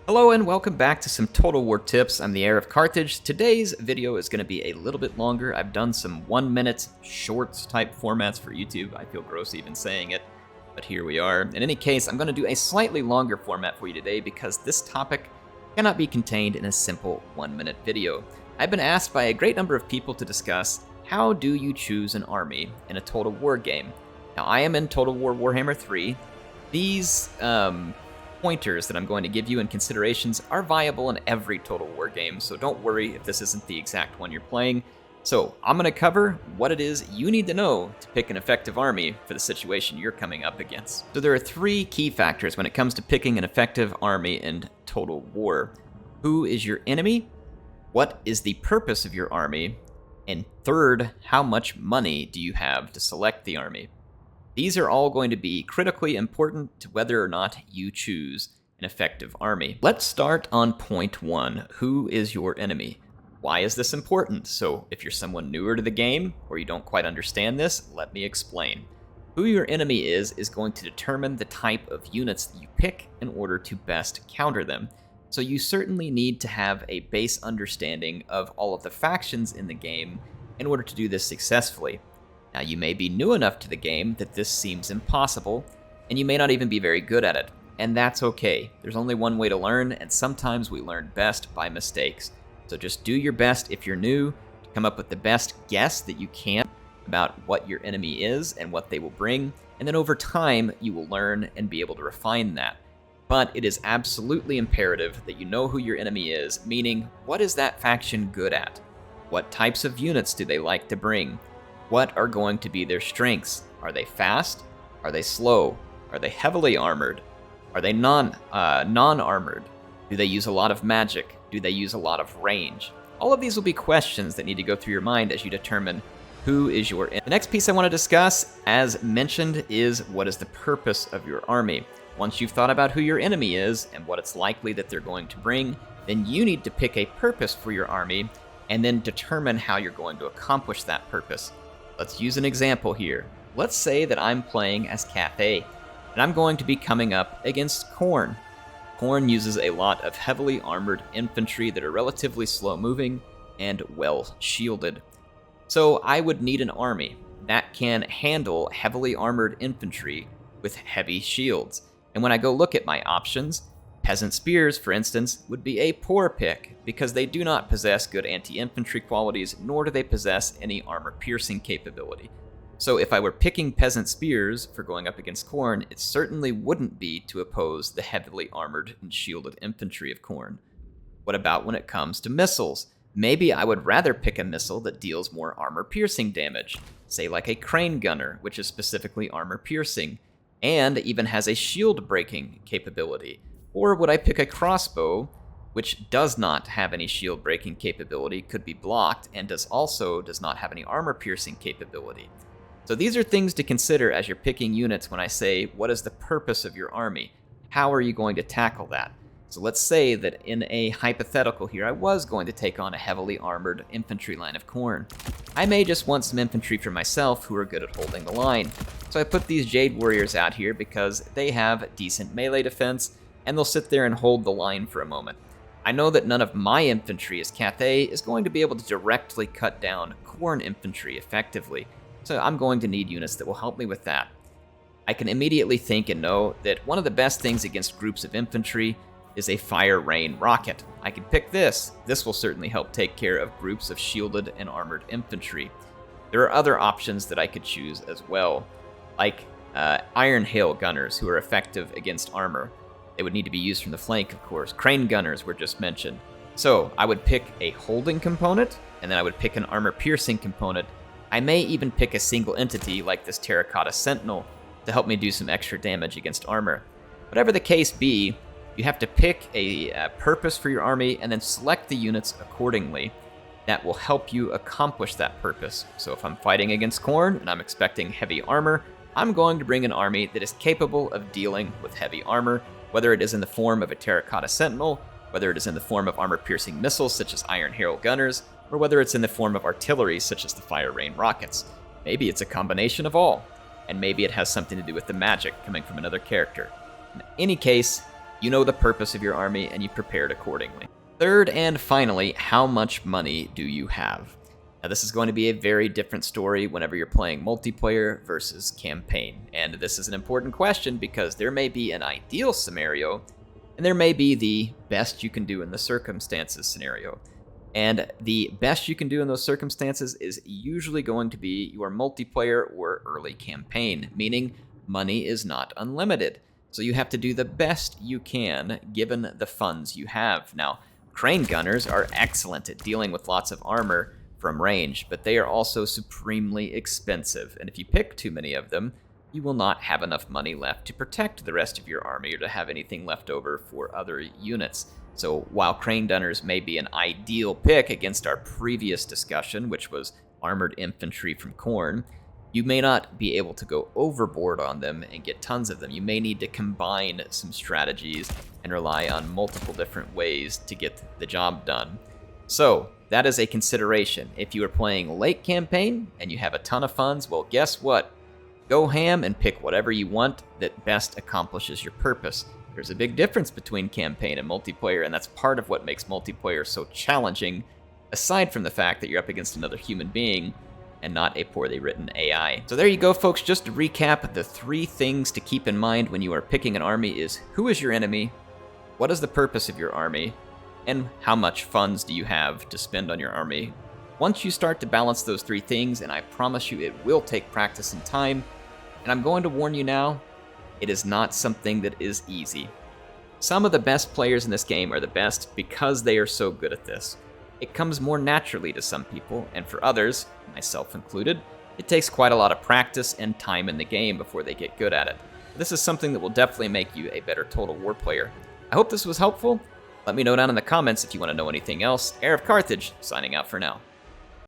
Hello and welcome back to some Total War tips. I'm the HeirofCarthage. Today's video is going to be a little bit longer. I've done some 1-minute shorts type formats for YouTube. I feel gross even saying it, but here we are. In any case, I'm going to do a slightly longer format for you today because this topic cannot be contained in a simple 1-minute video. I've been asked by a great number of people to discuss how do you choose an army in a Total War game. Now, I am in Total War Warhammer 3. These pointers that I'm going to give you and considerations are viable in every Total War game, so don't worry if this isn't the exact one you're playing. So I'm going to cover what it is you need to know to pick an effective army for the situation you're coming up against. So there are 3 key factors when it comes to picking an effective army in Total War. Who is your enemy? What is the purpose of your army? And third, how much money do you have to select the army? These are all going to be critically important to whether or not you choose an effective army. Let's start on point 1. Who is your enemy? Why is this important? So if you're someone newer to the game, or you don't quite understand this, let me explain. Who your enemy is going to determine the type of units that you pick in order to best counter them. So you certainly need to have a base understanding of all of the factions in the game in order to do this successfully. Now, you may be new enough to the game that this seems impossible, and you may not even be very good at it, and that's okay. There's only one way to learn, and sometimes we learn best by mistakes. So just do your best if you're new to come up with the best guess that you can about what your enemy is and what they will bring, and then over time, you will learn and be able to refine that. But it is absolutely imperative that you know who your enemy is, meaning, what is that faction good at? What types of units do they like to bring? What are going to be their strengths? Are they fast? Are they slow? Are they heavily armored? Are they non-armored? Do they use a lot of magic? Do they use a lot of range? All of these will be questions that need to go through your mind as you determine who is your enemy. The next piece I want to discuss, as mentioned, is what is the purpose of your army. Once you've thought about who your enemy is and what it's likely that they're going to bring, then you need to pick a purpose for your army and then determine how you're going to accomplish that purpose. Let's use an example here. Let's say that I'm playing as Cathay, and I'm going to be coming up against Khorne. Khorne uses a lot of heavily armored infantry that are relatively slow-moving and well-shielded. So I would need an army that can handle heavily armored infantry with heavy shields. And when I go look at my options, Peasant Spears, for instance, would be a poor pick because they do not possess good anti-infantry qualities, nor do they possess any armor-piercing capability. So if I were picking Peasant Spears for going up against Khorne, it certainly wouldn't be to oppose the heavily armored and shielded infantry of Khorne. What about when it comes to missiles? Maybe I would rather pick a missile that deals more armor-piercing damage, say like a Crane Gunner, which is specifically armor-piercing, and even has a shield-breaking capability. Or would I pick a crossbow, which does not have any shield-breaking capability, could be blocked, and does not have any armor-piercing capability? So these are things to consider as you're picking units when I say, what is the purpose of your army? How are you going to tackle that? So let's say that in a hypothetical here, I was going to take on a heavily armored infantry line of Khorne. I may just want some infantry for myself who are good at holding the line. So I put these Jade Warriors out here because they have decent melee defense, and they'll sit there and hold the line for a moment. I know that none of my infantry as Cathay is going to be able to directly cut down Khorne infantry effectively, so I'm going to need units that will help me with that. I can immediately think and know that one of the best things against groups of infantry is a fire rain rocket. I could pick this. This will certainly help take care of groups of shielded and armored infantry. There are other options that I could choose as well, like Iron Hail Gunners who are effective against armor. They would need to be used from the flank, of course. Crane Gunners were just mentioned. So I would pick a holding component, and then I would pick an armor-piercing component. I may even pick a single entity like this Terracotta Sentinel to help me do some extra damage against armor. Whatever the case be, you have to pick a purpose for your army and then select the units accordingly that will help you accomplish that purpose. So if I'm fighting against Khorne and I'm expecting heavy armor, I'm going to bring an army that is capable of dealing with heavy armor, whether it is in the form of a Terracotta Sentinel, whether it is in the form of armor-piercing missiles such as Iron Herald Gunners, or whether it's in the form of artillery such as the Fire Rain Rockets. Maybe it's a combination of all, and maybe it has something to do with the magic coming from another character. In any case, You know the purpose of your army, and you prepared accordingly. Third and finally, how much money do you have? Now, this is going to be a very different story whenever you're playing multiplayer versus campaign. And this is an important question because there may be an ideal scenario, and there may be the best you can do in the circumstances scenario. And the best you can do in those circumstances is usually going to be your multiplayer or early campaign, meaning money is not unlimited. So you have to do the best you can given the funds you have. Now, crane gunners are excellent at dealing with lots of armor from range, but they are also supremely expensive. And if you pick too many of them, you will not have enough money left to protect the rest of your army or to have anything left over for other units. So while crane gunners may be an ideal pick against our previous discussion, which was armored infantry from Khorne, you may not be able to go overboard on them and get tons of them. You may need to combine some strategies and rely on multiple different ways to get the job done. So that is a consideration. If you are playing late campaign and you have a ton of funds, well, guess what? Go ham and pick whatever you want that best accomplishes your purpose. There's a big difference between campaign and multiplayer, and that's part of what makes multiplayer so challenging, aside from the fact that you're up against another human being and not a poorly written AI. So there you go, folks. Just to recap, the 3 things to keep in mind when you are picking an army is who is your enemy, what is the purpose of your army, and how much funds do you have to spend on your army. Once you start to balance those 3 things, and I promise you it will take practice and time, and I'm going to warn you now, it is not something that is easy. Some of the best players in this game are the best because they are so good at this. It comes more naturally to some people, and for others, myself included, it takes quite a lot of practice and time in the game before they get good at it. This is something that will definitely make you a better Total War player. I hope this was helpful. Let me know down in the comments if you want to know anything else. HeirofCarthage, signing out for now.